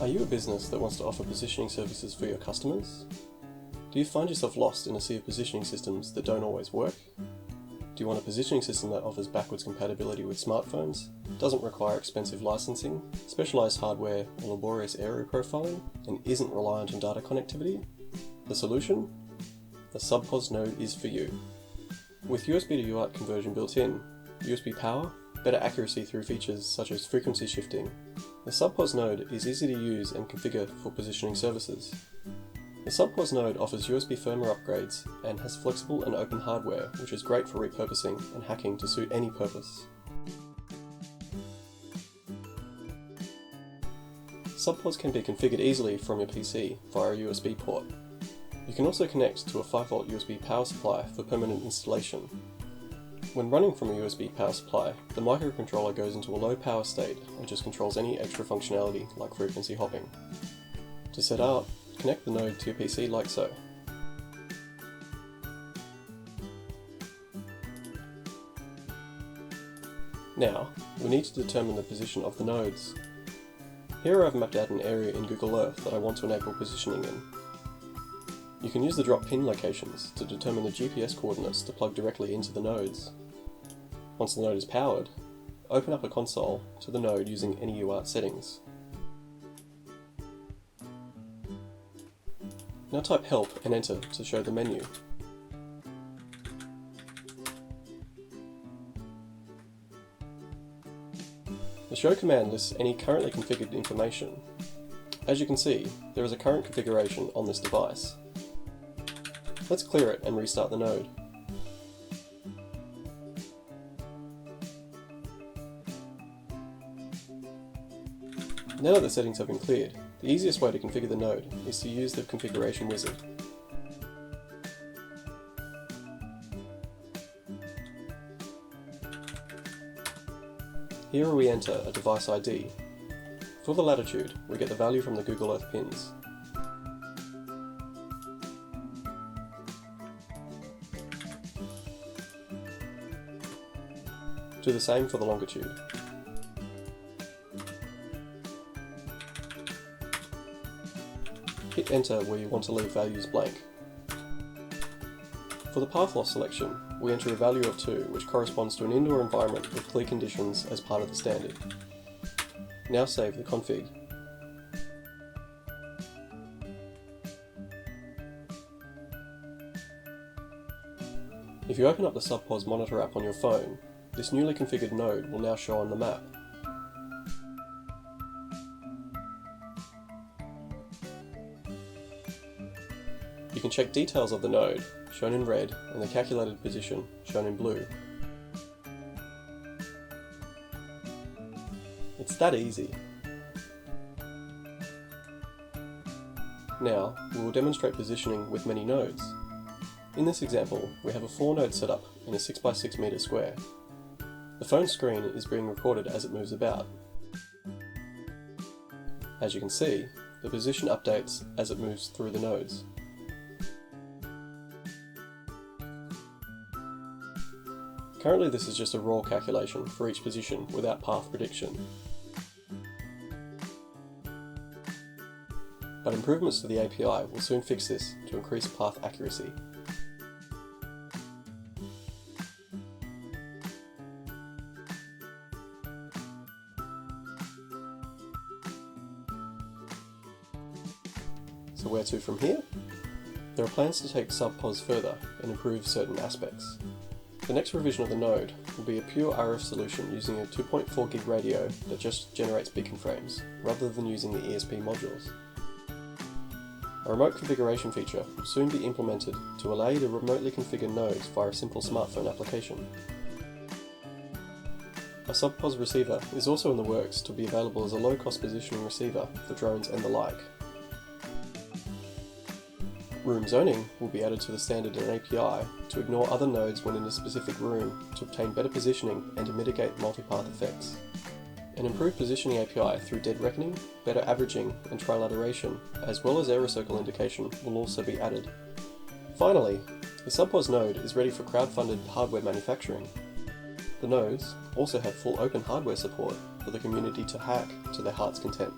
Are you a business that wants to offer positioning services for your customers? Do you find yourself lost in a sea of positioning systems that don't always work? Do you want a positioning system that offers backwards compatibility with smartphones, doesn't require expensive licensing, specialized hardware or laborious area profiling, and isn't reliant on data connectivity? The solution? The SubPos node is for you. With USB to UART conversion built in, USB power, better accuracy through features such as frequency shifting, the SubPos node is easy to use and configure for positioning services. The SubPos node offers USB firmware upgrades and has flexible and open hardware, which is great for repurposing and hacking to suit any purpose. SubPos can be configured easily from your PC via a USB port. You can also connect to a 5V USB power supply for permanent installation. When running from a USB power supply, the microcontroller goes into a low power state and just controls any extra functionality like frequency hopping. To set up, connect the node to your PC like so. Now, we need to determine the position of the nodes. Here I've mapped out an area in Google Earth that I want to enable positioning in. You can use the drop pin locations to determine the GPS coordinates to plug directly into the nodes. Once the node is powered, open up a console to the node using any UART settings. Now type help and enter to show the menu. The show command lists any currently configured information. As you can see, there is a current configuration on this device. Let's clear it and restart the node. Now that the settings have been cleared, the easiest way to configure the node is to use the configuration wizard. Here we enter a device ID. For the latitude, we get the value from the Google Earth pins. Do the same for the longitude. Hit enter where you want to leave values blank. For the path loss selection, we enter a value of 2, which corresponds to an indoor environment with clear conditions as part of the standard. Now save the config. If you open up the SubPos Monitor app on your phone, this newly configured node will now show on the map. You can check details of the node, shown in red, and the calculated position, shown in blue. It's that easy. Now, we will demonstrate positioning with many nodes. In this example, we have a 4-node setup in a 6x6 meter square. The phone screen is being recorded as it moves about. As you can see, the position updates as it moves through the nodes. Currently this is just a raw calculation for each position without path prediction. But improvements to the API will soon fix this to increase path accuracy. So where to from here? There are plans to take SubPos further and improve certain aspects. The next revision of the node will be a pure RF solution using a 2.4 gig radio that just generates beacon frames, rather than using the ESP modules. A remote configuration feature will soon be implemented to allow you to remotely configure nodes via a simple smartphone application. A SubPos receiver is also in the works to be available as a low-cost positioning receiver for drones and the like. Room zoning will be added to the standard and API to ignore other nodes when in a specific room to obtain better positioning and to mitigate multipath effects. An improved positioning API through dead reckoning, better averaging and trilateration, as well as error circle indication will also be added. Finally, the SubPos node is ready for crowd-funded hardware manufacturing. The nodes also have full open hardware support for the community to hack to their heart's content.